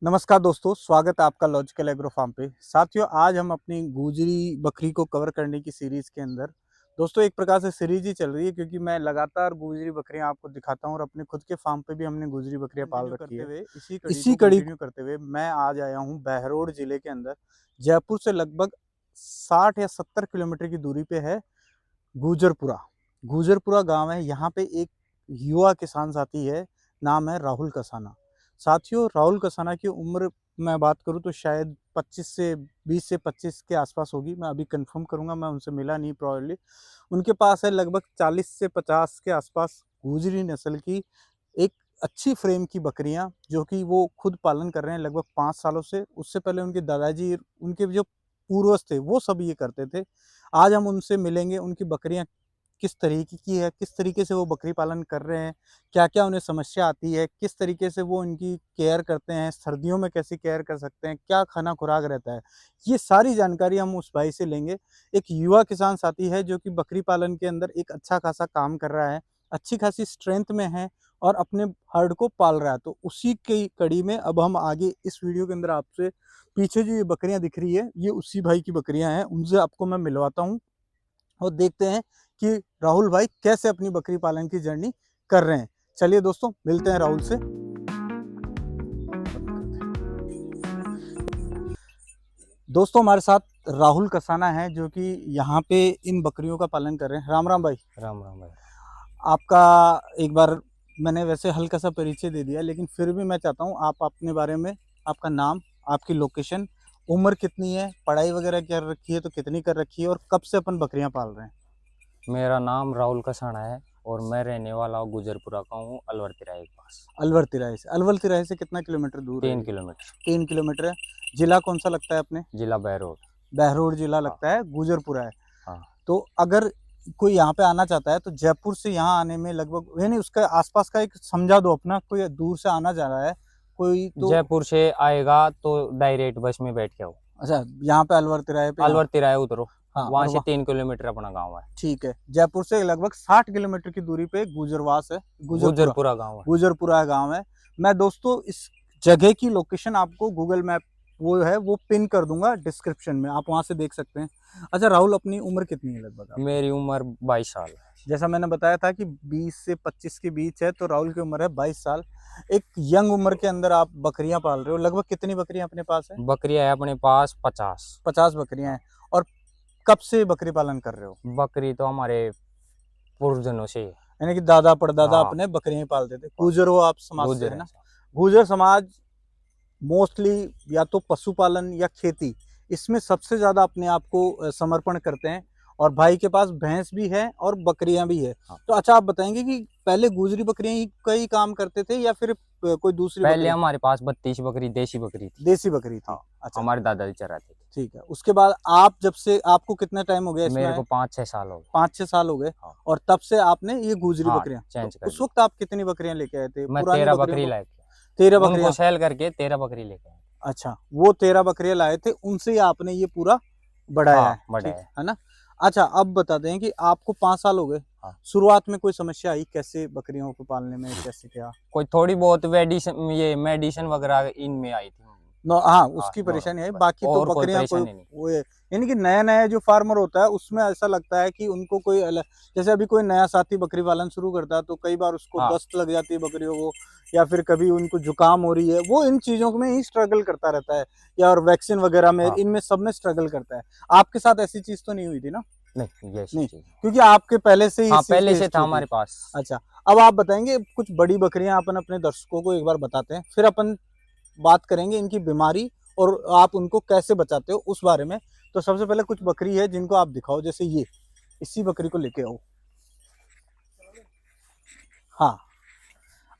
नमस्कार दोस्तों, स्वागत है आपका लॉजिकल एग्रो फार्म पे। साथियों, आज हम अपनी गुजरी बकरी को कवर करने की सीरीज़ के अंदर दोस्तों एक प्रकार से सीरीज़ ही चल रही है, क्योंकि मैं लगातार गुजरी बकरियां आपको दिखाता हूं और अपने खुद के फार्म पे भी हमने गुजरी बकरियां पाल रखी है। इसी कड़ी को करते हुए मैं आज आया हूं बहरोड जिले के अंदर। जयपुर से लगभग 60 या 70 किलोमीटर की दूरी पे है गुजरपुरा। गुजरपुरा गाँव है। यहाँ पे एक युवा किसान साथी है, नाम है राहुल कसाना। साथियों, राहुल कसाना की उम्र मैं बात करूँ तो शायद 20 से 25 के आसपास होगी। मैं अभी कंफर्म करूँगा, मैं उनसे मिला नहीं प्रॉब्ली। उनके पास है लगभग 40 से 50 के आसपास गुजरी नस्ल की एक अच्छी फ्रेम की बकरियां, जो कि वो खुद पालन कर रहे हैं लगभग 5 सालों से। उससे पहले उनके दादाजी, उनके जो पूर्वज थे, वो सब ये करते थे। आज हम उनसे मिलेंगे, उनकी बकरियां किस तरीके की है, किस तरीके से वो बकरी पालन कर रहे हैं, क्या-क्या उन्हें समस्या आती है, किस तरीके से वो इनकी केयर करते हैं, सर्दियों में कैसे केयर कर सकते हैं, क्या खाना-खुराक रहता है। ये सारी जानकारी हम उस भाई से लेंगे। एक युवा किसान साथी है जो कि बकरी पालन के अंदर एक अच्छा खासा काम कर रहा है, अच्छी खासी स्ट्रेंथ में है और अपने हर्ड को पाल रहा है। तो उसी की कड़ी में अब हम आगे इस वीडियो के अंदर आपसे पीछे जो ये बकरियाँ दिख रही है, ये उसी भाई की बकरियाँ हैं। उनसे आपको मैं मिलवाता हूँ और देखते हैं कि राहुल भाई कैसे अपनी बकरी पालन की जर्नी कर रहे हैं। चलिए दोस्तों, मिलते हैं राहुल से। दोस्तों, हमारे साथ राहुल कसाना है जो कि यहाँ पे इन बकरियों का पालन कर रहे हैं। राम राम भाई। राम राम भाई। आपका एक बार मैंने वैसे हल्का सा परिचय दे दिया, लेकिन फिर भी मैं चाहता हूँ आप अपने बारे में, आपका नाम, आपकी लोकेशन, उम्र कितनी है, पढ़ाई वगैरह कर रखी है तो कितनी कर रखी है, और कब से अपन बकरियां पाल रहे हैं। मेरा नाम राहुल कसाना है और मैं रहने वाला हूँ गुजरपुरा का हूँ, अलवर तिराहे के पास। अलवर तिराहे से कितना किलोमीटर दूर है 3 ये? किलोमीटर। 3 किलोमीटर है। जिला कौन सा लगता है अपने? जिला बहरोड। बहरोड जिला हाँ लगता है, गुजरपुरा है। हाँ। तो अगर कोई यहाँ पे आना चाहता है तो जयपुर से यहाँ आने में लगभग, यानी उसके आसपास का एक समझा दो अपना, कोई दूर से आना जा रहा है कोई तो। जयपुर से आएगा तो डायरेक्ट बस में बैठ के आओ, अच्छा, यहाँ पे अलवर तिराहे पे यहाँ। अलवर तिराहे उतरो, हाँ, वहाँ और से वहाँ 3 किलोमीटर अपना गाँव है। ठीक है। जयपुर से लगभग 60 किलोमीटर की दूरी पे गुजरवास है, गुजरपुरा। गुजरपुरा गाँव है। गुजरपुरा गांव है। मैं दोस्तों इस जगह की लोकेशन आपको गूगल मैप वो है वो पिन कर दूंगा डिस्क्रिप्शन में, आप वहां से देख सकते हैं। अच्छा राहुल, अपनी उम्र कितनी है लगभग आपकी? मेरी उम्र 22 साल है। जैसा मैंने बताया था कि 20 से 25 के बीच है, तो राहुल की उम्र है 22 साल। एक यंग उम्र के अंदर आप बकरियां पाल रहे हो। लगभग कितनी बकरियां अपने पास है? बकरियां है अपने पास 50। 50 बकरियां हैं। और कब से बकरी पालन कर रहे हो? बकरी तो हमारे पूर्वजनों से ही है। यानी कि दादा परदादा हाँ, अपने बकरियां ही पालते थे। गुजर हो आप समाज से, गुजर है है। ना? गुजर समाज मोस्टली या तो पशुपालन या खेती, इसमें सबसे ज्यादा अपने आप को समर्पण करते हैं। और भाई के पास भैंस भी है और बकरियां भी है। हाँ। तो अच्छा, आप बताएंगे कि पहले गुजरी बकरियां ही कई काम करते थे या फिर कोई दूसरी पहले बकरी? हमारे पास 32 बकरी देसी बकरी थी। देसी बकरी थी। हाँ, अच्छा, हमारे दादाजी चराते थे। ठीक है। उसके बाद आप जब से, आपको कितना टाइम हो गया इसमें मेरे आए? को 5-6 साल हो गए। 5-6 साल हो गए। हाँ। और तब से आपने ये गुजरी हाँ, बकरियां, तो चेंज कर उस ली। वक्त आप कितनी बकरियां लेके आए थे मैं पुरानी 13 बकरियों बकरी को? लाए थे। 13 उनको बकरियां। सेल करके 13 बकरी लेके आए। अच्छा, वो 13 बकरियां लाए थे, उनसे ही आपने ये पूरा बढ़ाया हाँ, है, बड़ा ठीक है। है ना? अच्छा, अब बता दें कि आपको 5 साल हो गए। हाँ। शुरुआत में कोई समस्या आई कैसे बकरियों को पालने में, कैसे क्या? कोई थोड़ी बहुत मेडिसिन वगैरह इनमें आई थी। हाँ, हाँ, उसकी परेशानी है, नॉर्मल, बाकी तो और कोई बकरियां कोई परेशानी नहीं। वो है। यानी कि नया-नया जो फार्मर होता है उसमें ऐसा लगता है कि उनको कोई अलग, जैसे अभी कोई नया साथी बकरी पालन शुरू करता है तो कई बार उसको हाँ, दस्त लग जाती है बकरियों को, या फिर कभी उनको जुकाम हो रही है, वो इन चीज़ों में ही स्ट्रगल करता रहता है, या और वैक्सीन वगैरह में, हाँ। इनमें सब में स्ट्रगल करता है। आपके साथ ऐसी चीज़ तो नहीं हुई थी ना? नहीं, ये नहीं, चीज। क्योंकि आपके पहले से ही हाँ, इस चीज़ पहले की से था हिस्ट्री थी। हमारे पास। अच्छा, अब आप बताएँगे कुछ बड़ी बकरियाँ अपन अपने दर्शकों को एक बार बताते हैं, फिर अपन बात करेंगे इनकी बीमारी और आप उनको कैसे बचाते हो उस बारे में। तो सबसे पहले कुछ बकरी है जिनको आप दिखाओ, जैसे ये, इसी बकरी को लेके आओ। हाँ,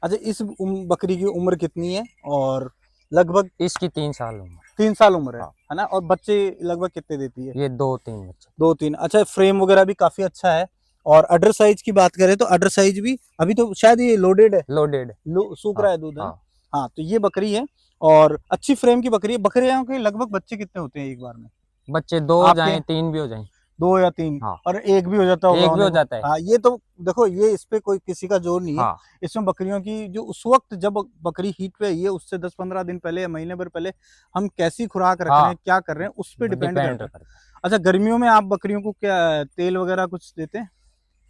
अच्छा, इस बकरी की उम्र कितनी है? और लगभग इसकी 3 साल उम्र। 3 साल उम्र हाँ, है ना? और बच्चे लगभग कितने देती है? ये 2-3 बच्चे। 2-3। अच्छा, फ्रेम वगैरह भी काफ़ी अच्छा है। और अडर साइज की बात करें तो अडर साइज भी अभी तो शायद ये लोडेड है, लोडेड। सूख हाँ रहा है दूध, है ना? हाँ। हाँ, तो ये बकरी है और अच्छी फ्रेम की बकरी है। बकरियों के लगभग बच्चे कितने होते हैं एक बार में बच्चे 2 हो आपके? जाए 3 भी हो जाए। 2 या 3 हाँ। और एक भी हो जाता होगा एक भी होने हो को। जाता है। हाँ, ये तो देखो, ये इस पे कोई किसी का जोर नहीं है। हाँ, इसमें बकरियों की जो उस वक्त जब बकरी हीट पे आई है उससे 10-15 दिन पहले या महीने भर पहले हम कैसी खुराक रख रहे हाँ, हैं, क्या कर रहे हैं, उस पे डिपेंड डिपेंड करता है। करता है। अच्छा, गर्मियों में आप बकरियों को क्या तेल वगैरह कुछ देते हैं?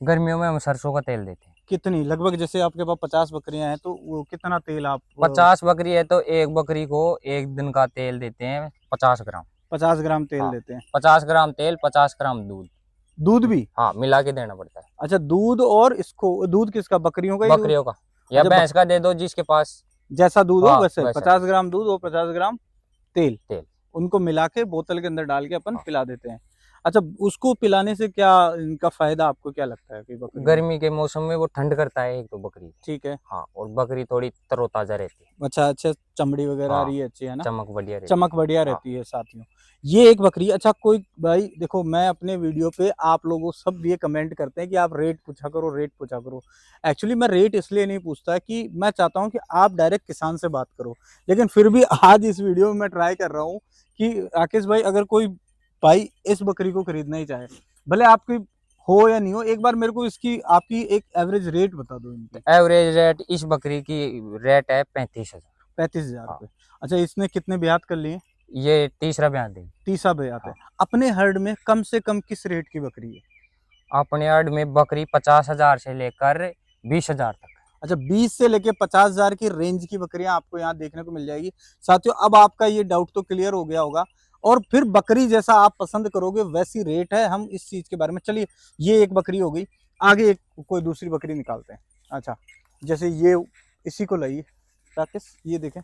गर्मियों में हम सरसों का तेल देते हैं। कितनी लगभग, जैसे आपके पास 50 बकरियां हैं तो वो कितना तेल आप 50 बकरी है तो एक बकरी को एक दिन का तेल देते हैं 50 ग्राम। 50 ग्राम तेल हाँ, देते हैं? 50 ग्राम तेल, 50 ग्राम दूध। दूध भी? हाँ, मिला के देना पड़ता है। अच्छा, दूध, और इसको दूध किसका, बकरियों का ही दूध? बकरियों का या अच्छा, भैंस का दे दो जिसके पास। जैसा दूध हो हाँ, वैसे वैसा 50 ग्राम दूध और 50 ग्राम तेल, तेल। उनको मिला के बोतल के अंदर डाल के अपन हाँ, पिला देते हैं। अच्छा, उसको पिलाने से क्या इनका फायदा आपको क्या लगता है कि बकरियों में? गर्मी के मौसम में वो ठंड करता है एक तो बकरी। ठीक है। हाँ, और बकरी थोड़ी तरोताजा रहती है। अच्छा अच्छा, चमड़ी वगैरह आ हाँ, रही है अच्छी, है ना? चमक बढ़िया रहती चमक है। बढ़िया हाँ, रहती है साथियों। ये एक बकरी। अच्छा, कोई भाई देखो, मैं अपने वीडियो पे आप लोगों सब ये कमेंट करते हैं कि आप रेट पूछा करो, रेट पूछा करो। एक्चुअली मैं रेट इसलिए नहीं पूछता कि मैं चाहता हूँ कि आप डायरेक्ट किसान से बात करो, लेकिन फिर भी आज इस वीडियो में मैं ट्राई कर रहा हूँ कि राकेश भाई, अगर कोई भाई इस बकरी को खरीदना ही चाहे, भले आपकी हो या नहीं हो, एक बार मेरे को इसकी आपकी एक एवरेज रेट बता दो इनकी। एवरेज रेट इस बकरी की रेट है 35,000। 35,000 हाँ, रुपये। अच्छा, इसने कितने ब्यात कर लिए? ये तीसरा बयान देगी। तीसरा ब्यात है। हाँ, अपने हर्ड में कम से कम किस रेट की बकरी है? अपने यार्ड में बकरी 50,000 से लेकर 20,000 तक। अच्छा, 20 से लेके 50,000 की रेंज की बकरियां आपको यहाँ देखने को मिल जाएगी। साथियों, अब आपका ये डाउट तो क्लियर हो गया होगा, और फिर बकरी जैसा आप पसंद करोगे वैसी रेट है। हम इस चीज के बारे में, चलिए, ये एक बकरी हो गई, आगे एक कोई दूसरी बकरी निकालते हैं। अच्छा, जैसे ये, इसी को लाइए राकेश, ये देखें,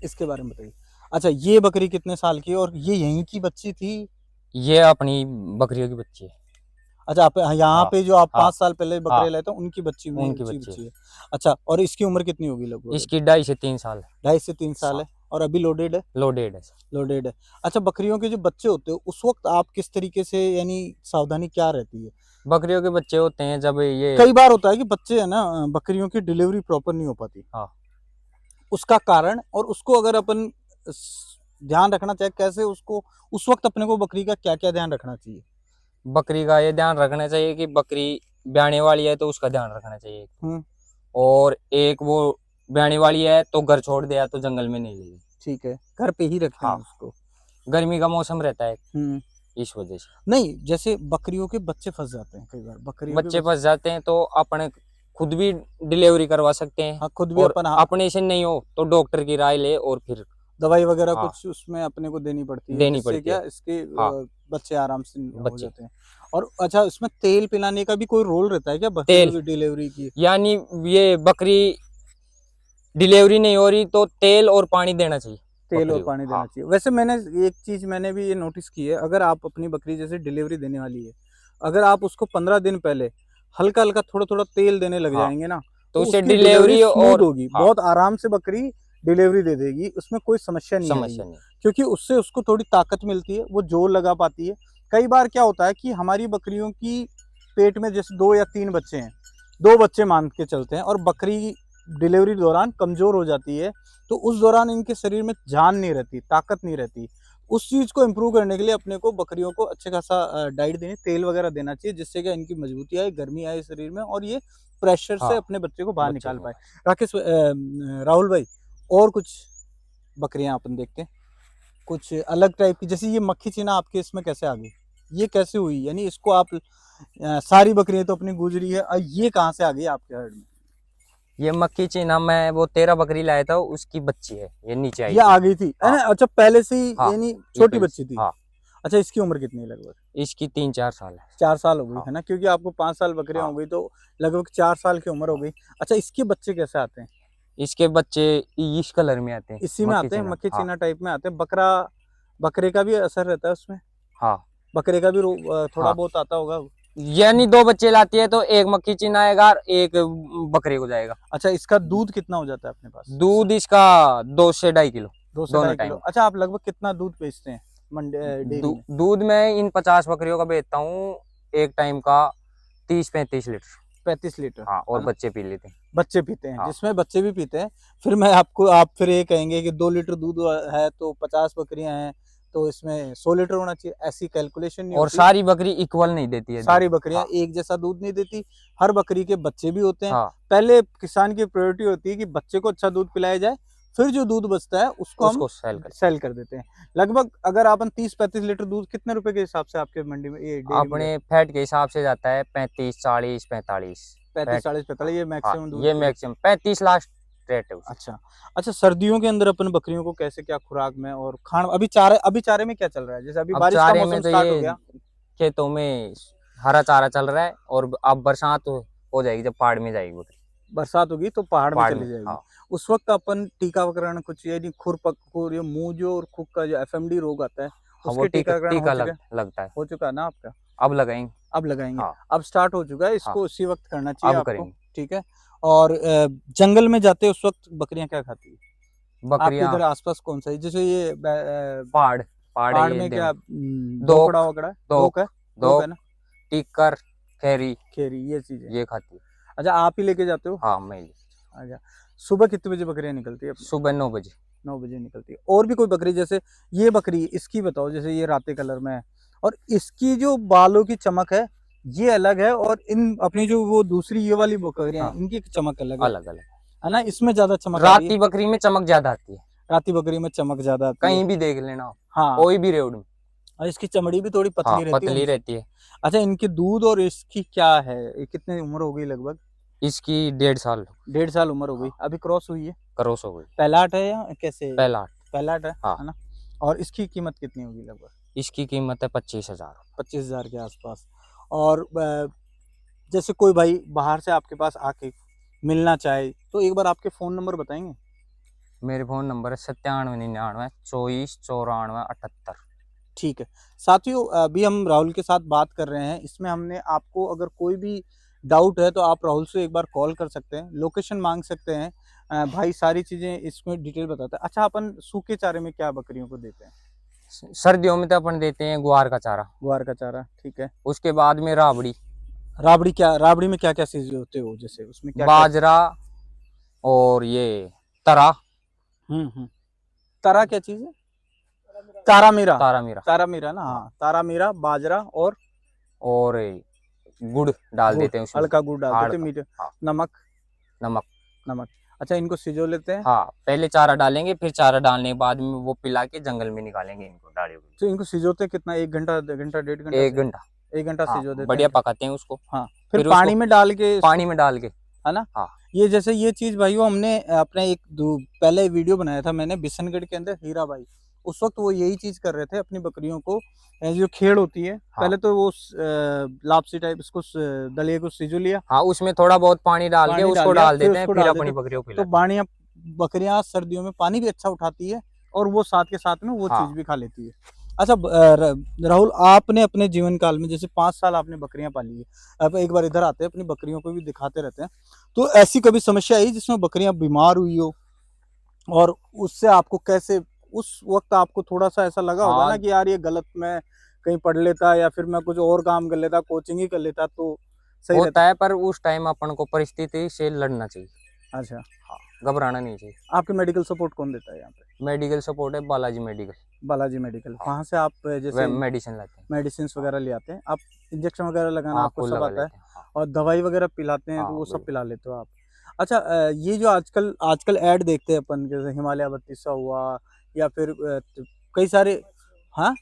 इसके बारे में बताइए। अच्छा, ये बकरी कितने साल की है और ये यहीं की बच्ची थी? ये अपनी बकरियों की बच्ची है। अच्छा, आप यहाँ हाँ, पे जो आप हाँ, 5 साल पहले हाँ, बकरे लाए थे उनकी बच्ची में उनकी बच्ची है। बच्ची है। अच्छा, और इसकी उम्र कितनी होगी लगभग? इसकी 2.5 से 3 साल है। 2.5 से 3 साल हाँ, है, और अभी लोडेड है? लोडेड है। लोडेड है। अच्छा, बकरियों के जो बच्चे होते हैं उस वक्त आप किस तरीके से, यानी सावधानी क्या रहती है? बकरियों के बच्चे होते हैं जब ये। कई बार होता है कि बच्चे है ना, बकरियों की डिलीवरी प्रॉपर नहीं हो पाती, हाँ, उसका कारण, और उसको अगर अपन ध्यान रखना चाहे कैसे, उसको उस वक्त अपने को बकरी का क्या क्या ध्यान रखना चाहिए? बकरी का ये ध्यान रखना चाहिए कि बकरी ब्याने वाली है तो उसका ध्यान रखना चाहिए। हम्म, और एक वो ब्याने वाली है तो घर छोड़ दिया तो जंगल में नहीं ले गई। ठीक है, घर पे ही रखते हैं हाँ, उसको। गर्मी का मौसम रहता है हम्म, इस वजह से। नहीं, जैसे बकरियों के बच्चे फंस जाते हैं, कई बार बकरियों के बच्चे फंस जाते हैं तो अपने खुद भी डिलीवरी करवा सकते हैं। हाँ, खुद भी और अपन, हाँ, अपने से नहीं हो तो डॉक्टर की राय ले और फिर दवाई वगैरह हाँ कुछ उसमें अपने को देनी पड़ती है, देनी जिससे पड़ती है। क्या इसके हाँ, बच्चे आराम से हो बच्चे जाते हैं। और अच्छा, इसमें तेल पिलाने का भी कोई रोल रहता है क्या बकरियों तेल की डिलीवरी की? यानी ये बकरी डिलीवरी नहीं हो रही तो तेल और पानी देना चाहिए तेल और बकरी को। पानी देना हाँ, चाहिए। वैसे मैंने एक चीज मैंने भी ये नोटिस की है, अगर आप अपनी बकरी जैसे डिलीवरी देने वाली है, अगर आप उसको 15 दिन पहले हल्का हल्का थोड़ा थोड़ा तेल देने लग हाँ, जाएंगे ना, तो तो उससे उसकी डिलीवरी डिलीवरी स्मूथ और होगी, हाँ बहुत आराम से बकरी डिलीवरी दे देगी, उसमें कोई समस्या नहीं आएगी। समस्या नहीं। क्योंकि उससे उसको थोड़ी ताकत मिलती है, वो जोर लगा पाती है। कई बार क्या होता है कि हमारी बकरियों की पेट में जैसे 2 या 3 बच्चे हैं, 2 बच्चे मान के चलते हैं, और बकरी डिलीवरी दौरान कमजोर हो जाती है, तो उस दौरान इनके शरीर में जान नहीं रहती, ताकत नहीं रहती। उस चीज को इम्प्रूव करने के लिए अपने को बकरियों को अच्छे खासा डाइट देनी, तेल वगैरह देना चाहिए, जिससे कि इनकी मजबूती आए, गर्मी आए शरीर में, और ये प्रेशर से हाँ, अपने बच्चे को बाहर बच्चे निकाल को पाए। राकेश, राहुल भाई, और कुछ बकरियां अपन देखते हैं कुछ अलग टाइप की, जैसे ये मक्खी चीना आपके इसमें कैसे आ गई? ये कैसे हुई, यानी इसको आप सारी बकरियां तो अपनी गुजरी है, ये कहाँ से आ गई आपके हर्ड में? ये मक्खी चीना मैं वो 13 बकरी लाया था उसकी बच्ची है ये नीचे आई ये थी। आ गई थी, है हाँ, ना? अच्छा, पहले से ही, हाँ, यानी ये छोटी पहले बच्ची थी? हाँ, अच्छा, इसकी उम्र कितनी है लगभग? इसकी 3-4 साल है। 4 साल हो गई, हाँ, है ना? क्योंकि आपको 5 साल बकरियां हो हाँ, गई, तो लगभग 4 साल की उम्र हो हाँ, गई। अच्छा, इसके बच्चे कैसे आते हैं? इसके बच्चे इस कलर में आते हैं इसी में मक्खी आते हैं, चीना। मक्खी हाँ, चीना टाइप में आते हैं। बकरे का भी असर रहता है उसमें? हाँ, बकरे का भी थोड़ा हाँ, बहुत आता होगा? यानी 2 बच्चे लाती है तो एक मक्खी चीना आएगा और एक बकरे को जाएगा। अच्छा, इसका दूध कितना हो जाता है अपने पास? दूध इसका 2 से 2.5 किलो 2 से दोनों 2.5 किलो। टाइम। अच्छा, आप लगभग कितना दूध बेचते हैं डेयरी में? दूध में इन 50 बकरियों का बेचता हूँ एक टाइम का 30-35 लीटर। 35 लीटर, हाँ, और है ना? बच्चे पी लेते हैं। बच्चे पीते हैं, हाँ। जिसमें बच्चे भी पीते हैं। फिर मैं आपको आप फिर ये कहेंगे कि 2 लीटर दूध है तो 50 बकरियां हैं तो इसमें 100 लीटर होना चाहिए, ऐसी कैलकुलेशन नहीं और होती। सारी बकरी इक्वल नहीं देती है सारी दूध। बकरियां हाँ, एक जैसा दूध नहीं देती, हर बकरी के बच्चे भी होते हैं। हाँ, पहले किसान की प्रायोरिटी होती है कि बच्चे को अच्छा दूध पिलाया जाए, फिर जो दूध बचता है उसको हम उसको सेल कर सेल कर देते हैं। लगभग अगर अपन 30-35 लीटर दूध कितने रुपए के हिसाब से आपके मंडी में, ये डेयरी में अपने फैट के हिसाब से जाता है 35, 40, 45 35, फैट। 40, 45 ये हाँ, मैक्सिमम दूध ये की? मैक्सिमम 35 लास्ट रेट है उसका। अच्छा। अच्छा, सर्दियों के अंदर अपन बकरियों को कैसे क्या खुराक में और खान, अभी चारे में क्या चल रहा है? जैसे अभी अब बारिश का चारे मौसम में तो स्टार्ट हो ये गया। खेतों में हरा चारा चल रहा है, और अब बरसात हो जाएगी जब पहाड़ में जाएगी बकरी। बरसात होगी तो पहाड़ में पहाड़ चली में, जाएगी। हाँ। उस वक्त अपन टीकाकरण कुछ, यानी खुर या मूंजो और खुर का जो एफएमडी रोग आता है, हाँ, वो उसके टीका टीकाकरण हो टीका चुके हैं? लगता है। हो चुका है ना आपका? अब लगाएंगे। अब लगाएंगे। हाँ, अब स्टार्ट हो चुका है, हाँ, इसको उसी वक्त करना चाहिए अब आपको। करेंगे। ठीक है। और जंगल में जाते उस वक्त बकरियां क्या खाती है? आपके बकरियां इधर आसपास कौन सा है? जैसे ये पहाड़ पहाड़ है पहाड़ ये में क्या दोक दोकड़ा वकड़ा दोक दोक है? दोक है दोक ना? टिक्कर, खैरी, खेरी, ये चीजें। ये खाती है। अच्छा, आप ही लेके जाते हो? हाँ, मैं अच्छा। सुबह कितने बजे बकरियां निकलती है अपनी? सुबह 9 बजे। 9 बजे निकलती है। और भी कोई बकरी, जैसे ये बकरी, इसकी बताओ, जैसे ये राते कलर में है और इसकी जो बालों की चमक है ये अलग है, और इन अपनी जो वो दूसरी ये वाली बकरियां हैं हाँ, इनकी चमक अलग अलग अलग। है ना? इसमें ज्यादा चमक आ रही है। राती बकरी में चमक ज्यादा आती है, राती बकरी में चमक ज्यादा आती है। कहीं भी देख लेना आप, हाँ। कोई भी रेवड़ में। और इसकी चमड़ी भी थोड़ी हाँ, पतली रहती है पतली उनसे। रहती है। अच्छा, इनके दूध और इसकी क्या है, ये कितनी उम्र हो गई लगभग? इसकी 1.5 साल। 1.5 साल उम्र हो गई, हाँ, अभी क्रॉस हुई है? क्रॉस हो गई। पहलाट है या कैसे? पहला। पहलाट हाँ, है ना? और इसकी कीमत कितनी होगी लगभग? इसकी कीमत है 25,000। 25,000 के आसपास। और जैसे कोई भाई बाहर से आपके पास आके मिलना चाहे तो एक बार आपके फ़ोन नंबर बताएंगे? मेरे फोन नंबर है 9799 24 94 78। ठीक है। साथियों, अभी हम राहुल के साथ बात कर रहे हैं, इसमें हमने आपको अगर कोई भी डाउट है तो आप राहुल से एक बार कॉल कर सकते हैं, लोकेशन मांग सकते हैं। भाई सारी चीज़ें इसमें डिटेल बताता है। अच्छा, अपन सूखे चारे में क्या बकरियों को देते हैं? सर्दियों में तो अपन देते हैं ग्वार का चारा। ग्वार का चारा, ठीक है। उसके बाद में राबड़ी, राबड़ी में क्या क्या चीज़ें होते हो, जैसे उसमें क्या क्या? बाजरा, और ये तरा। तारा क्या चीज़ है? तारा मीरा। तारा मीरा। तारा मीरा ना, हाँ। तारा मीरा, बाजरा और गुड़ डाल गुड़, देते हैं उसमें। हल्का गुड़ डाल देते हैं, हल्का। मीठे। हाँ, नमक। नमक। नमक। अच्छा, इनको सिजो लेते हैं। हाँ, पहले चारा डालेंगे, फिर चारा डालने के बाद में वो पिला के जंगल में निकालेंगे इनको डालियों तो इनको सिजोते कितना, 1 घंटा, 1 घंटा, 1.5 घंटा? 1 घंटा। 1 घंटा हाँ, सिजो देते बढ़िया हैं। पकाते हैं उसको। हाँ। फिर फिर पानी उसको में डाल के पानी में डाल के, है ना? हाँ। ये जैसे ये चीज भाइयों, हमने अपने पहले वीडियो बनाया था मैंने बिशनगढ़ के अंदर, हीरा भाई। उस वक्त वो यही चीज कर रहे थे अपनी बकरियों को। जो खेड़ होती है, हाँ, पहले तो वो लापसी टाइप इसको दलिए को सिजो लिया, हाँ, उसमें थोड़ा बहुत पानी डाल के पानी उसको लिया, डाल फिर देते हैं, उसको फिर डाल अपनी देते। बकरियों को तो पिलाते हैं। बकरियां सर्दियों में पानी भी अच्छा उठाती है और वो साथ के साथ में वो हाँ। चीज भी खा लेती है। अच्छा, राहुल, आपने अपने जीवन काल में जैसे 5 साल आपने बकरियां पाली है, अब एक बार इधर आते हैं, अपनी बकरियों को भी दिखाते रहते हैं। तो ऐसी कभी समस्या आई जिसमें बकरियां बीमार हुई हो, और उससे आपको कैसे, उस वक्त आपको थोड़ा सा ऐसा लगा होगा ना हाँ, कि यार ये गलत, मैं कहीं पढ़ लेता या फिर मैं कुछ और काम कर लेता, कोचिंग ही कर लेता तो सही रहता? होता है, पर उस टाइम अपन को परिस्थिति से लड़ना चाहिए। अच्छा। हाँ, घबराना नहीं चाहिए। आपके मेडिकल सपोर्ट कौन देता है यहाँ पे? मेडिकल सपोर्ट है बालाजी मेडिकल। बालाजी मेडिकल। हाँ, वहाँ से आप वे जैसे मेडिसिन लाते हैं। मेडिसिन हाँ, वगैरह ले आते हैं आप? इंजेक्शन वगैरह लगाना हाँ, आपको फूल सब लगा आता है? लेते हैं। हाँ, और दवाई वगैरह पिलाते हैं तो हाँ, वो सब बढ़िया। पिला लेते हो आप? अच्छा, ये जो आजकल आजकल ऐड देखते हैं अपन, जैसे हिमालय बत्तीसा हुआ या फिर कई सारे, हाँ,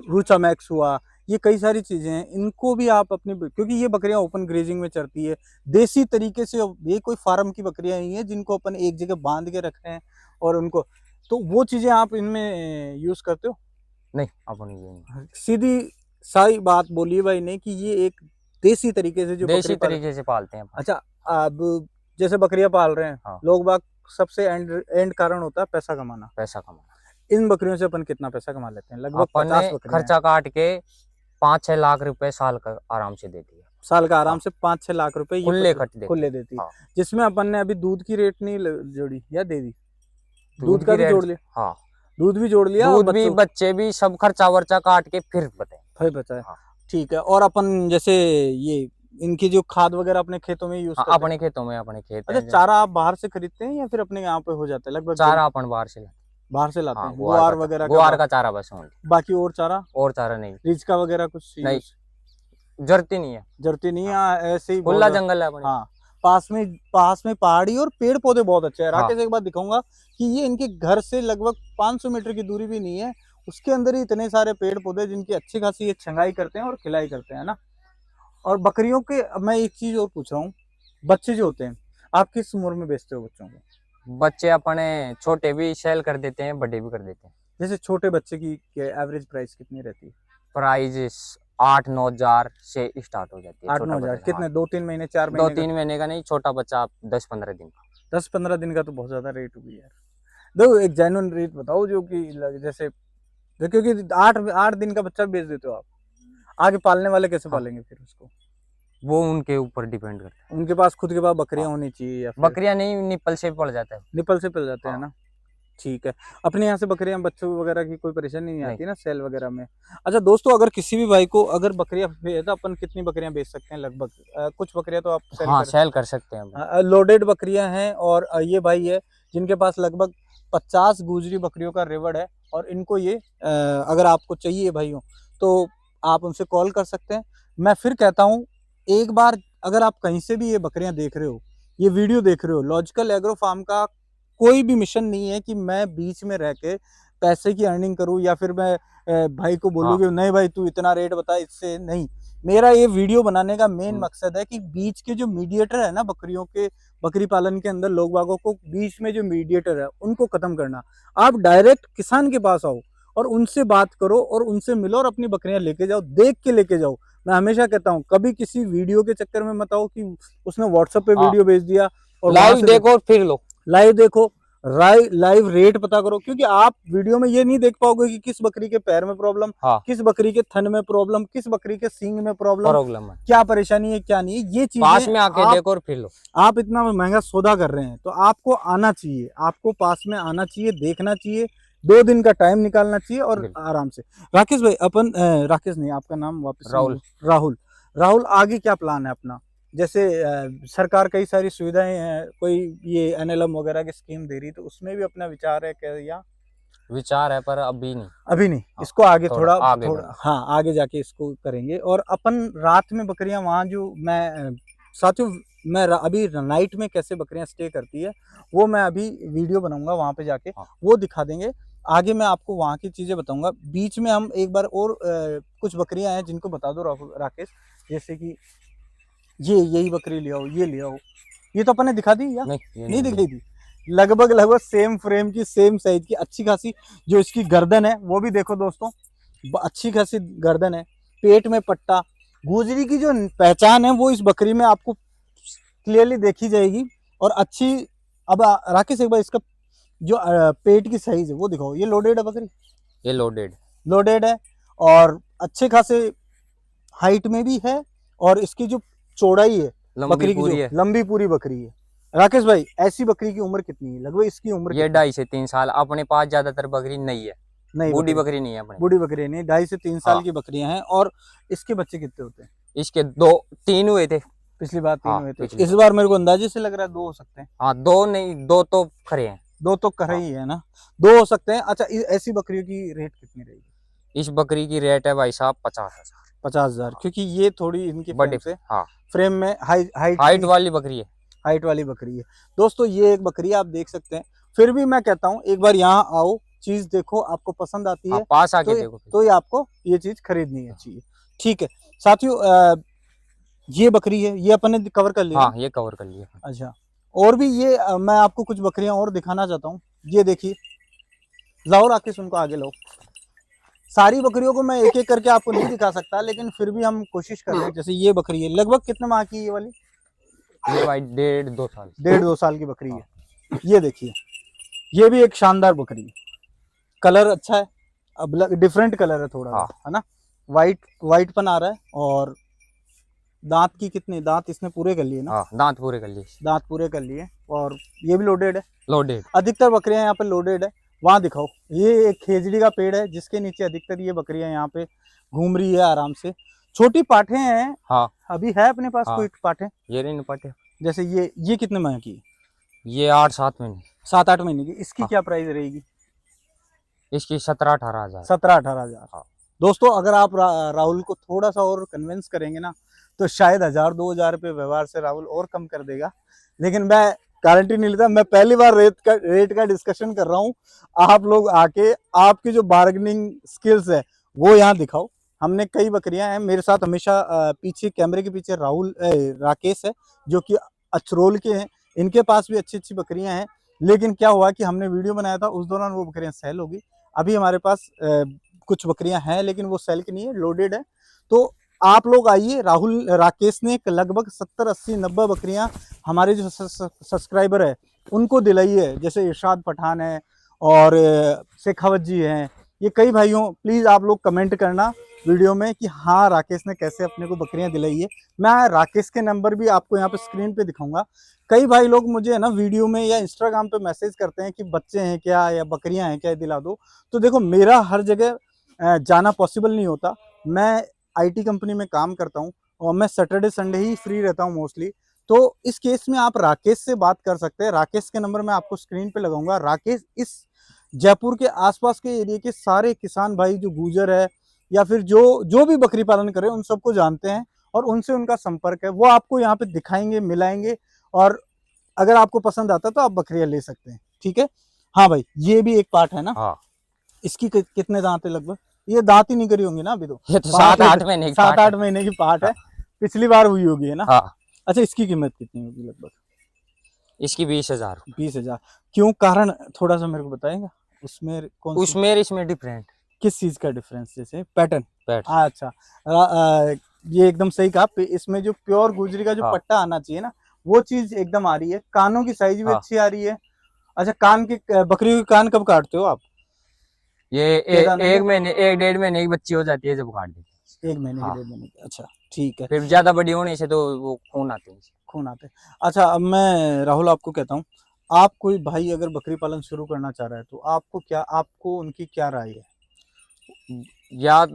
रूचा मैक्स हुआ, ये कई सारी चीजें हैं, इनको भी आप अपनी, क्योंकि ये बकरियां ओपन ग्रेजिंग में चरती है देसी तरीके से, ये कोई फार्म की बकरियां नहीं है जिनको अपन एक जगह बांध के रख रहे हैं और उनको, तो वो चीजें आप इनमें यूज करते हो? नहीं, अपन ये नहीं। सीधी सारी बात बोलिए भाई ने कि ये एक देसी तरीके से जो बकरी देसी पाल। तरीके से पालते हैं अपन। अच्छा, अब जैसे बकरियां पाल रहे हैं हाँ, लोग बाग, सबसे एंड कारण होता है पैसा कमाना। पैसा कमाना। इन बकरियों से अपन कितना पैसा कमा लेते हैं? लगभग अपन ने 50 बकरियां हैं। खर्चा काट के 5-6 लाख रुपए साल का आराम से देती है। साल का आराम हाँ, से 5-6 लाख रुपए ये खुले खर्च देती खुले है। देती है। हाँ, जिसमें अपन ने अभी दूध की रेट नहीं जोड़ी या दे दी? दूध दूध का की भी रेट। जोड़ लिया? हाँ, दूध भी जोड़ लिया और दूध भी, बच्चे भी, सब खर्चा वर्चा काट के फिर बताए। फिर बचा है। हाँ, ठीक है। और अपन जैसे ये इनकी जो खाद वगैरह अपने खेतों में यूज हाँ, करते हैं? अपने खेतों में, अपने खेत अच्छा, हैं चारा आप बाहर से खरीदते हैं या फिर अपने यहाँ पे हो जाता है लगभग? चारा अपन बाहर से लाते बाहर से हैं। लाते हाँ, हैं गुआर वगैरह का? गुआर का चारा बस ओनली, बाकी और चारा, और चारा नहीं। रिचका वगैरह कुछ नहीं, यूज जरूरत ही नहीं है। जरूरत नहीं है? हाँ, ऐसे ही खुला जंगल है अपने। हाँ, पास में पहाड़ी और पेड़ पौधे बहुत अच्छे हैं। हाँ, राकेश, एक बात दिखाऊंगा कि ये इनके घर से लगभग 500 मीटर की दूरी भी नहीं है, उसके अंदर ही इतने सारे पेड़ पौधे जिनकी अच्छी खासी ये छंगाई करते हैं और खिलाई करते हैं ना। और बकरियों के, अब मैं एक चीज और पूछ रहा हूँ, बच्चे जो होते हैं आप किस उम्र में बेचते हो बच्चों को? बच्चे अपने छोटे भी सेल कर देते हैं, बड़े भी कर देते हैं। जैसे छोटे बच्चे की एवरेज प्राइस कितनी रहती है? प्राइस 8-9 हजार से स्टार्ट हो जाती है। 8-9 छोटा हजार? बच्चा, कितने, हाँ, 2-3 महीने, 4 दो महीने का? तीन महीने का नहीं, छोटा बच्चा 10-15 दिन का। 10-15 दिन का तो बहुत ज्यादा रेट होगी यार। देखो एक जेन्युइन रेट बताओ जो कि जैसे, क्योंकि 8 दिन का बच्चा बेच देते हो आप, आगे पालने वाले कैसे हाँ, पालेंगे फिर उसको? वो उनके ऊपर डिपेंड करता उनके पास खुद के पास बकरियां हाँ। होनी चाहिए या है। फिर बकरियां नहीं, निपल से पड़ जाता है। निपल से पल जाते हैं हाँ, ना? ठीक है। अपने यहाँ से बकरियां, बच्चों वगैरह की कोई परेशानी नहीं नहीं। आती ना सेल वगैरह में? अच्छा दोस्तों, अगर किसी भी भाई को अगर बकरियां है तो अपन कितनी बकरियां बेच सकते हैं लगभग? कुछ बकरियां तो आप सेल हाँ, कर, सेल कर सकते हैं अपन। लोडेड बकरियां हैं, और ये भाई है जिनके पास लगभग 50 गुजरी बकरियों का रेवड़ है, और इनको ये अगर आपको चाहिए भाइयों तो आप उनसे कॉल कर सकते हैं। मैं फिर कहता हूँ, एक बार अगर आप कहीं से भी ये बकरियां देख रहे हो, ये वीडियो देख रहे हो, लॉजिकल एग्रो फार्म का कोई भी मिशन नहीं है कि मैं बीच में रह के पैसे की अर्निंग करूं, या फिर मैं भाई को बोलूँ हाँ, कि नहीं भाई तू इतना रेट बता, इससे नहीं। मेरा ये वीडियो बनाने का मेन मकसद है कि बीच के जो मीडिएटर है ना बकरियों के, बकरी पालन के अंदर लोग बागों को बीच में जो मीडिएटर है उनको खत्म करना। आप डायरेक्ट किसान के पास आओ और उनसे बात करो और उनसे मिलो और अपनी बकरियां लेके जाओ, देख के लेके जाओ। मैं हमेशा कहता हूँ कभी किसी वीडियो के चक्कर में मत आओ कि उसने व्हाट्सएप पे हाँ, वीडियो भेज दिया और वहां लाइव से देखो फिर लो। लाइव देखो, लाइव रेट पता करो, क्योंकि आप वीडियो में ये नहीं देख पाओगे कि किस बकरी के पैर में प्रॉब्लम, हाँ, किस बकरी के थन में प्रॉब्लम, किस बकरी के सींग में प्रॉब्लम, प्रॉब्लम है। क्या परेशानी है क्या नहीं है, ये पास चीजें में आके आप देखो और फिर लो। आप इतना महंगा सौदा कर रहे हैं तो आपको आना चाहिए, आपको पास में आना चाहिए, देखना चाहिए, 2 दिन का टाइम निकालना चाहिए और बिल्कुल। आराम से। राकेश भाई, अपन राकेश नहीं, आपका नाम वापस से राहुल। राहुल। राहुल, आगे क्या प्लान है अपना? जैसे सरकार कई सारी सुविधाएं हैं, कोई ये एनएलएम वगैरह की स्कीम दे रही, तो उसमें भी अपना विचार है क्या, या विचार है पर अभी नहीं। अभी नहीं? हाँ, इसको आगे थोड़ा थोड़ा आगे थोड़ा, बढ़ो। हाँ आगे जाके इसको करेंगे। और अपन रात में बकरियां वहाँ जो मैं साथियों, मैं अभी नाइट में कैसे बकरियां स्टे करती है वो मैं अभी वीडियो बनाऊंगा, वहाँ पे जाके हाँ, वो दिखा देंगे। आगे मैं आपको वहाँ की चीज़ें बताऊंगा। बीच में हम एक बार और कुछ बकरियां हैं जिनको बता दो राकेश, जैसे कि ये यही बकरी ले आओ, ये ले आओ। ये तो अपन ने दिखा दी या नहीं, ये नहीं नहीं दिखाई दी? लगभग लगभग सेम फ्रेम की, सेम साइज की, अच्छी खासी जो इसकी गर्दन है वो भी देखो दोस्तों, अच्छी खासी गर्दन है, पेट में पट्टा। गुजरी की जो पहचान है वो इस बकरी में आपको क्लियरली देखी जाएगी। और अच्छी, अब राकेश एक बार इसका जो पेट की साइज है वो दिखाओ। ये लोडेड है बकरी? ये लोडेड। लोडेड है, और अच्छे खासे हाइट में भी है, और इसकी जो चौड़ाई है लंबी बकरी की, जो पूरी है। लंबी पूरी बकरी है। राकेश भाई, ऐसी बकरी की उम्र कितनी है लगभग? इसकी उम्र ये कितनी? 2.5 से 3 साल। अपने पास ज्यादातर बकरी नहीं है, नहीं, बूढ़ी बकरी नहीं है अपने। बूढ़ी बकरी नहीं, 2.5 से 3 साल हाँ, की बकरियां हैं। और इसके बच्चे कितने होते हैं? इसके 2-3 हुए थे। पिछली बार 3 हाँ, हुए थे, पिछली इस बार। बार मेरे को अंदाजे से लग रहा है 2 हो सकते हैं। हाँ, 2 नहीं, 2 तो खरे हैं। 2 तो कर हाँ, ही है ना, 2 हो सकते हैं। अच्छा, ऐसी बकरियों की रेट कितनी रहेगी? इस बकरी की रेट है भाई साहब 50,000। 50,000? हाँ, क्योंकि ये थोड़ी इनकी बड़े। फ्रेम से, हाँ, फ्रेम में हाइट वाली बकरी है। हाइट वाली बकरी है। दोस्तों ये एक बकरी आप देख सकते हैं। फिर भी मैं कहता हूँ एक बार यहाँ आओ, चीज देखो, आपको पसंद आती हाँ, है पास आके तो देखो फिर। तो ये आपको ये चीज खरीदनी है चाहिए। ठीक है साथियों, ये बकरी है, ये अपन ने कवर कर लिया। हाँ, ये कवर कर लिया। अच्छा, और भी ये मैं आपको कुछ बकरियां और दिखाना चाहता हूँ। ये देखिए, लाओ राकेश उनको आगे लाओ। सारी बकरियों को मैं एक एक करके आपको नहीं दिखा सकता, लेकिन फिर भी हम कोशिश कर रहे हैं। जैसे ये बकरी है, लगभग कितने माह की है ये वाली? ये भाई 1.5-2 साल। 1.5-2 साल की बकरी है। ये देखिए, ये भी एक शानदार बकरी है, कलर अच्छा है, अब डिफरेंट कलर है थोड़ा, हाँ, है ना, वाइट पन आ रहा है। और दांत की कितने दांत इसने पूरे कर लिए ना? हाँ, दांत पूरे कर लिए। दांत पूरे कर लिए। और ये भी लोडेड है। लोडेड। अधिकतर बकरियां यहाँ पे लोडेड है। वहां दिखाओ, ये एक खेजड़ी का पेड़ है जिसके नीचे अधिकतर ये बकरियां यहाँ पे घूम रही है आराम से। छोटी पाठे हैं। हाँ, अभी है अपने पास हाँ। कोई पाठे? ये नहीं पाटे, जैसे ये कितने माह की? ये 8-7 महीने। 7-8 महीने की। इसकी हाँ। क्या प्राइस रहेगी? इसकी 17-18 हजार। 17-18 हजार। हाँ। दोस्तों अगर आप राहुल को थोड़ा सा और कन्विंस करेंगे ना, तो शायद 1000-2000 रुपये व्यवहार से राहुल और कम कर देगा, लेकिन मैं गारंटी नहीं लेता। मैं पहली बार रेट का डिस्कशन कर रहा हूँ। आप लोग आके आपकी जो बार्गेनिंग स्किल्स है वो यहाँ दिखाओ। हमने कई बकरियां हैं मेरे साथ हमेशा, पीछे कैमरे के पीछे राकेश है जो कि अचरोल के हैं। इनके पास भी अच्छी अच्छी बकरियां हैं, लेकिन क्या हुआ कि हमने वीडियो बनाया था उस दौरान वो बकरियां सेल होगी। अभी हमारे पास कुछ बकरियां हैं लेकिन वो सेल की नहीं है, लोडेड है। तो आप लोग आइए। राकेश ने लगभग 70-80-90 बकरियां हमारे जो सब्सक्राइबर है उनको दिलाई है, जैसे इरशाद पठान है और शेखावत जी हैं। ये कई भाइयों, प्लीज आप लोग कमेंट करना वीडियो में कि हाँ राकेश ने कैसे अपने को बकरियां दिलाई है। मैं राकेश के नंबर भी आपको यहाँ पे स्क्रीन पे दिखाऊंगा। कई भाई लोग मुझे है ना वीडियो में या इंस्टाग्राम पे मैसेज करते हैं कि बच्चे हैं क्या या बकरियां हैं क्या, दिला दो। तो देखो मेरा हर जगह जाना पॉसिबल नहीं होता। मैं आईटी कंपनी में काम करता हूँ और मैं सैटरडे संडे ही फ्री रहता हूँ मोस्टली। तो इस केस में आप राकेश से बात कर सकते हैं। राकेश के नंबर मैं आपको स्क्रीन पे लगाऊंगा। राकेश इस जयपुर के आसपास के एरिया के सारे किसान भाई जो गुजर है या फिर जो जो भी बकरी पालन करे उन सबको जानते हैं और उनसे उनका संपर्क है। वो आपको यहाँ पे दिखाएंगे, मिलाएंगे, और अगर आपको पसंद आता तो आप बकरियां ले सकते हैं। ठीक है। हाँ भाई, ये भी एक पार्ट है ना? हाँ। इसकी कितने दांत है लगभग? ये दांत ही नहीं करी होंगी ना अभी तो? ये तो 7-8 महीने की पाट है। 7-8 महीने की पार्ट है। हाँ। पिछली बार हुई होगी है ना? हाँ। अच्छा, इसकी कीमत कितनी होगी लगभग? इसकी 20,000। 20,000। क्यों, कारण थोड़ा सा मेरे को बताएगा? उसमें कौन सी, उसमें इसमें डिफरेंट किस चीज का डिफरेंस? जैसे पैटर्न? पैट। अच्छा। ये एकदम सही कहा। इसमें जो प्योर गुजरी का जो हाँ। पट्टा आना चाहिए ना, वो चीज एकदम आ रही है। कानों की साइज भी हाँ। अच्छी आ रही है। अच्छा, कान के बकरी के कान कब काटते हो आप? ये दाने एक के? महीने 1-1.5 महीने की बच्ची हो जाती है जब काट देती 1 महीने की, हाँ। 1.5 महीने की। अच्छा ठीक है। फिर ज्यादा बड़ी होने से तो वो खून आते हैं। खून आते हैं। अच्छा, अब मैं राहुल आपको कहता हूँ, आप कोई भाई अगर बकरी पालन शुरू करना चाह रहा है तो आपको उनकी क्या राय है? या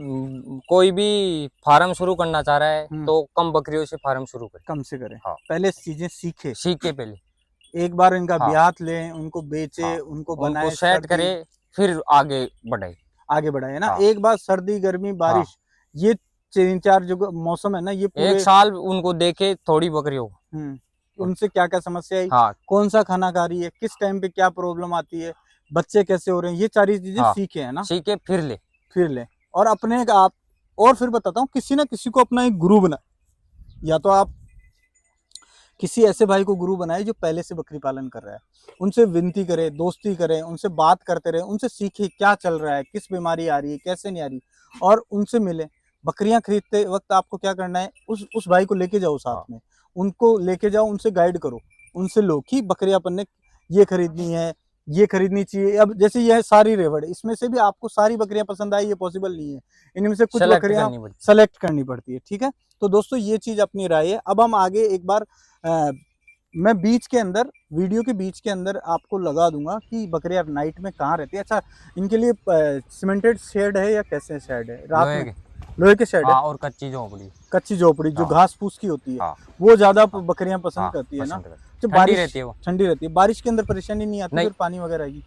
कोई भी फार्म शुरू करना चाह रहा है तो कम बकरियों से फार्म शुरू करे। कम से करें। हाँ। पहले चीजें सीखे, सीखे पहले। एक बार इनका हाँ। ब्यात लें, उनको बेचे, हाँ। उनको उनको बनाए, सेट करे फिर आगे बढ़ाए। आगे बढ़ाए है ना। हाँ। एक बार सर्दी गर्मी हाँ। बारिश, ये 3-4 जो मौसम है ना, ये पूरे एक साल उनको देखे थोड़ी बकरियों उनसे क्या क्या समस्या आई, हाँ। कौन सा खाना खा रही है, किस टाइम पे क्या प्रॉब्लम आती है, बच्चे कैसे हो रहे हैं, ये सारी चीजें हाँ। सीखे है ना। सीखे फिर ले। फिर ले, और अपने आप, और फिर बताता हूँ, किसी ना किसी को अपना एक गुरु बना। या तो आप किसी ऐसे भाई को गुरु बनाए जो पहले से बकरी पालन कर रहा है, उनसे विनती करें, दोस्ती करें, उनसे बात करते रहे, उनसे सीखे क्या चल रहा है, किस बीमारी आ रही है, कैसे नहीं आ रही, और उनसे मिले। बकरियां खरीदते वक्त आपको क्या करना है, उस भाई को लेके जाओ साथ हाँ। में, उनको लेके जाओ, उनसे गाइड करो, उनसे लो कि बकरी अपन ने ये खरीदनी है, ये खरीदनी चाहिए। अब जैसे ये है सारी रेवड़, इसमें से भी आपको सारी बकरियां पसंद आई, ये पॉसिबल नहीं है। इनमें से कुछ सेलेक्ट बकरियां करनी पड़ती। सेलेक्ट करनी पड़ती है। ठीक है। तो दोस्तों ये चीज अपनी राय है। अब हम आगे एक बार मैं बीच के अंदर, वीडियो के बीच के अंदर आपको लगा दूंगा कि बकरियां नाइट में कहाँ रहती है। अच्छा, इनके लिए सीमेंटेड शेड है या कैसे शेड है रात लोहे में? के। लोहे के शेड है। हाँ, और कच्ची झोपड़ी। कच्ची झोपड़ी जो हाँ। घास फूस की होती है, हाँ। वो ज्यादा हाँ। बकरियां पसंद हाँ, करती है ना। पसंद करती। जब ठंडी बारिश रहती है वो। ठंडी रहती है, बारिश के अंदर परेशानी नहीं आती नहीं। फिर पानी वगैरह की?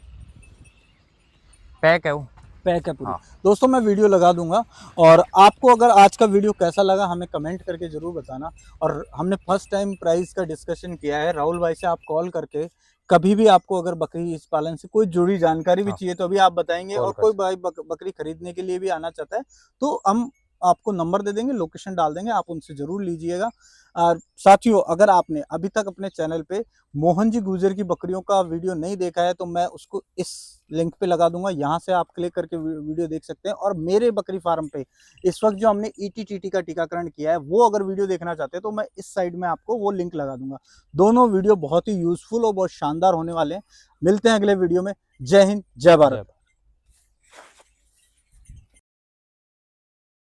पैक है वो। पैक है पूरी। हाँ। दोस्तों मैं वीडियो लगा दूंगा, और आपको अगर आज का वीडियो कैसा लगा हमें कमेंट करके जरूर बताना। और हमने फर्स्ट टाइम प्राइस का डिस्कशन किया है। राहुल भाई से आप कॉल करके कभी भी आपको अगर बकरी इस पालन से कोई जुड़ी जानकारी भी हाँ। चाहिए तो अभी आप बताएंगे, कॉल और कर कोई भाई बकरी खरीदने के लिए भी आना चाहता है तो हम आपको नंबर दे देंगे, लोकेशन डाल देंगे, आप उनसे जरूर लीजिएगा। और साथियों, अगर आपने अभी तक अपने चैनल पे मोहन जी गुर्जर की बकरियों का वीडियो नहीं देखा है तो मैं उसको इस लिंक पे लगा दूंगा, यहाँ से आप क्लिक करके वीडियो देख सकते हैं। और मेरे बकरी फार्म पे इस वक्त जो हमने ETTT का टीकाकरण किया है वो अगर वीडियो देखना चाहते हैं तो मैं इस साइड में आपको वो लिंक लगा दूंगा। दोनों वीडियो बहुत ही यूजफुल और बहुत शानदार होने वाले हैं। मिलते हैं अगले वीडियो में। जय हिंद, जय भारत।